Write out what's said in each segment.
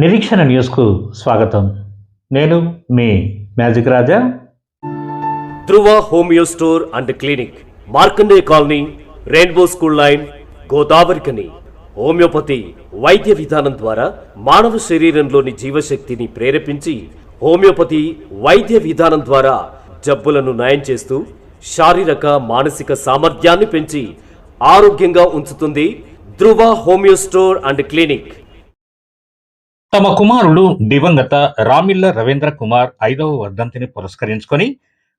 నిరీక్షణ న్యూస్కు స్వాగతం. నేను మీ magic Raja. Dhruva homeo store and clinic, Markandeya colony, rainbow school line, Godavarikhani. Homeopathy వైద్య విధానం ద్వారా మానవ శరీరంలోని జీవశక్తిని ప్రేరేపించి హోమియోపతి వైద్య విధానం ద్వారా జబ్బులను నయం చేస్తూ శారీరక మానసిక సామర్థ్యాన్ని పెంచి ఆరోగ్యంగా ఉంచుతుంది ధృవ హోమియో స్టోర్ అండ్ క్లినిక్. తమ కుమారుడు దివంగత రామిళ్ళ రవీంద్ర కుమార్ 5వ వర్ధంతిని పురస్కరించుకొని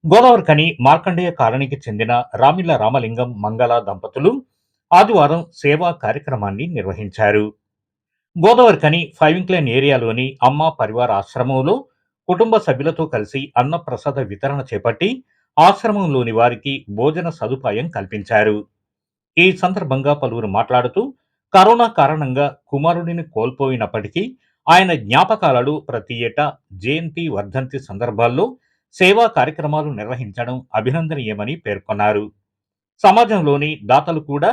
గోదావరికని మార్కండేయ కాలనీకి చెందిన రామిళ్ళ రామలింగం మంగళ దంపతులు ఆదివారం సేవా కార్యక్రమాన్ని నిర్వహించారు. గోదావరికని ఫైవింక్లైన్ ఏరియాలోని అమ్మ పరివార ఆశ్రమంలో కుటుంబ సభ్యులతో కలిసి అన్నప్రసాద వితరణ చేపట్టి ఆశ్రమంలోని వారికి భోజన సదుపాయం కల్పించారు. ఈ సందర్భంగా పలువురు మాట్లాడుతూ కరోనా కారణంగా కుమారుడిని కోల్పోయినప్పటికీ ఆయన జ్ఞాపకాలలో ప్రతి ఏటా జయంతి వర్ధంతి సందర్భాల్లో సేవా కార్యక్రమాలు నిర్వహించడం అభినందనీయమని పేర్కొన్నారు. సమాజంలోని దాతలు కూడా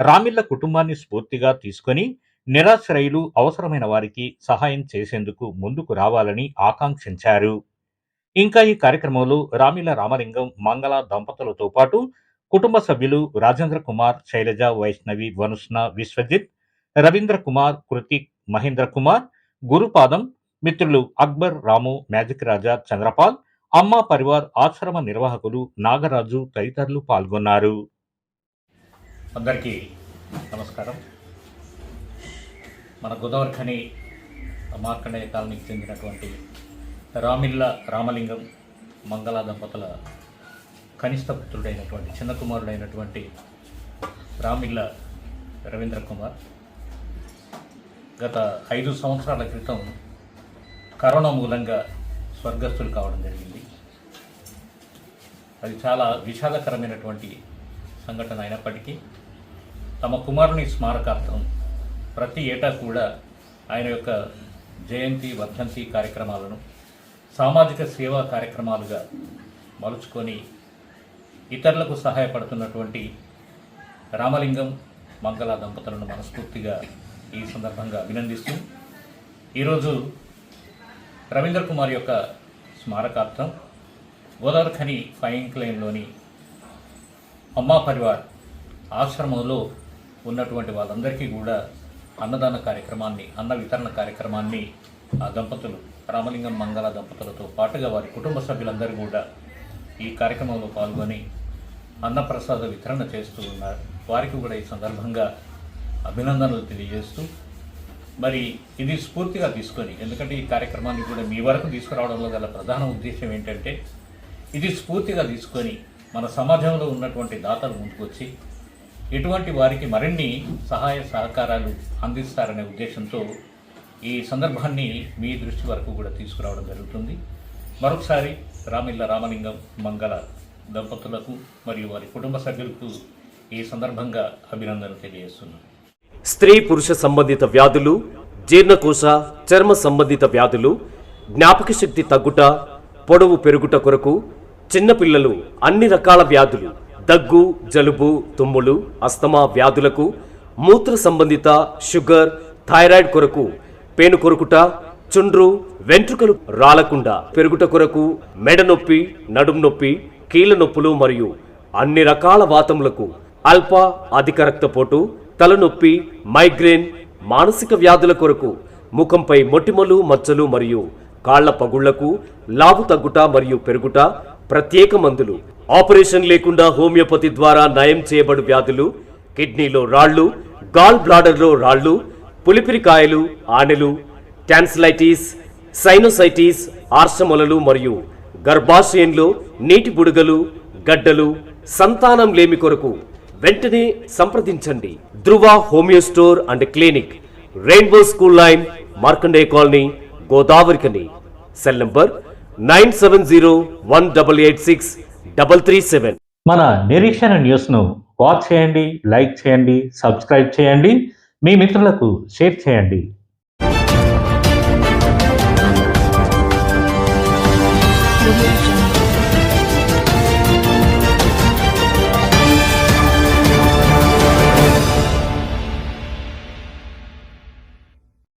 రామిళ్ళ కుటుంబాన్ని స్ఫూర్తిగా తీసుకొని నిరాశ్రయులు, అవసరమైన వారికి సహాయం చేసేందుకు ముందుకు రావాలని ఆకాంక్షించారు. ఇంకా ఈ కార్యక్రమంలో రామిళ్ళ రామలింగం మంగళ దంపతులతో పాటు కుటుంబ సభ్యులు రాజేంద్ర కుమార్, శైలజ, వైష్ణవి, వనుష్ణ, విశ్వజిత్, రవీంద్ర కుమార్, కృతిక్, మహేంద్ర కుమార్, గురుపాదం, మిత్రులు అక్బర్, రాము, మ్యాజిక్ రాజా, చంద్రపాల్, అమ్మ పరివార్ ఆశ్రమ నిర్వాహకులు నాగరాజు తదితరులు పాల్గొన్నారు. అందరికీ నమస్కారం. మన గోదావరికని మార్కండేయ కాలనీకి చెందినటువంటి రామిళ్ళ రామలింగం మంగళ దంపతుల కనిష్ట పుత్రుడైనటువంటి చిన్న కుమారుడైనటువంటి రామిళ్ళ రవీంద్ర కుమార్ గత 5 సంవత్సరాల క్రితం కరోనా మూలంగా స్వర్గస్థులు కావడం జరిగింది. అది చాలా విషాదకరమైనటువంటి సంఘటన అయినప్పటికీ తమ కుమారుని స్మారకార్థం ప్రతి ఏటా కూడా ఆయన యొక్క జయంతి వర్ధంతి కార్యక్రమాలను సామాజిక సేవా కార్యక్రమాలుగా మలుచుకొని ఇతరులకు సహాయపడుతున్నటువంటి రామలింగం మంగళ దంపతులను మనస్ఫూర్తిగా ఈ సందర్భంగా అభినందిస్తూ ఈరోజు రవీంద్ర కుమార్ యొక్క స్మారకార్థం గోదావరికని ఫైవింక్లైన్లోని అమ్మా పరివార్ ఆశ్రమంలో ఉన్నటువంటి వాళ్ళందరికీ కూడా అన్నదాన కార్యక్రమాన్ని, అన్న వితరణ కార్యక్రమాన్ని ఆ దంపతులు రామలింగం మంగళ దంపతులతో పాటుగా వారి కుటుంబ సభ్యులందరూ కూడా ఈ కార్యక్రమంలో పాల్గొని అన్నప్రసాద వితరణ చేస్తూ ఉన్నారు. వారికి కూడా ఈ సందర్భంగా అభినందనలు తెలియజేస్తూ, మరి ఇది స్ఫూర్తిగా తీసుకొని, ఎందుకంటే ఈ కార్యక్రమాన్ని కూడా మీ వరకు తీసుకురావడంలో గల ప్రధాన ఉద్దేశం ఏంటంటే ఇది స్ఫూర్తిగా తీసుకొని మన సమాజంలో ఉన్నటువంటి దాతలు ముందుకొచ్చి ఇటువంటి వారికి మరిన్ని సహాయ సహకారాలు అందిస్తారనే ఉద్దేశంతో ఈ సందర్భాన్ని మీ దృష్టి వరకు కూడా తీసుకురావడం జరుగుతుంది. మరొకసారి రామిళ్ళ రామలింగం మంగళ దంపతులకు మరియు వారి కుటుంబ సభ్యులకు ఈ సందర్భంగా అభినందనలు తెలియజేస్తున్నాను. స్త్రీ పురుష సంబంధిత వ్యాధులు, జీర్ణకోశ చర్మ సంబంధిత వ్యాధులు, జ్ఞాపక శక్తి తగ్గుట, పొడవు పెరుగుట కొరకు, చిన్నపిల్లలు అన్ని రకాల వ్యాధులు, దగ్గు, జలుబు, తుమ్ములు, అస్తమా వ్యాధులకు, మూత్ర సంబంధిత షుగర్, థైరాయిడ్ కొరకు, పేను కొరుకుట, చుండ్రు, వెంట్రుకలు రాలకుండా పెరుగుట కొరకు, మెడ నొప్పి, నడుం నొప్పి, కీళ్ళ నొప్పులు మరియు అన్ని రకాల వాతములకు, అల్ప అధిక రక్తపోటు, తలనొప్పి, మైగ్రేన్, మానసిక వ్యాధుల కొరకు, ముఖంపై మొటిమలు, మచ్చలు మరియు కాళ్ల పగుళ్లకు, లావు తగ్గుట మరియు పెరుగుట, ప్రత్యేక మందులు, ఆపరేషన్ లేకుండా హోమియోపతి ద్వారా నయం చేయబడు వ్యాధులు, కిడ్నీలో రాళ్లు, గాల్ బ్లాడర్లో రాళ్లు, పులిపిరికాయలు, ఆనెలు, టాన్సిలైటిస్, సైనోసైటిస్, ఆర్షమొలలు మరియు గర్భాశయంలో నీటి బుడగలు, గడ్డలు, సంతానం లేమి కొరకు వెంటనే సంప్రదించండి. Dhruva homeo store and clinic, rainbow school line, Markandeya colony, Godavarikhani. Cell number 9701886337. మన నిరీక్షణ న్యూస్ను వాచ్ చేయండి, లైక్ చేయండి, సబ్స్క్రైబ్ చేయండి, మీ మిత్రులకు షేర్ చేయండి.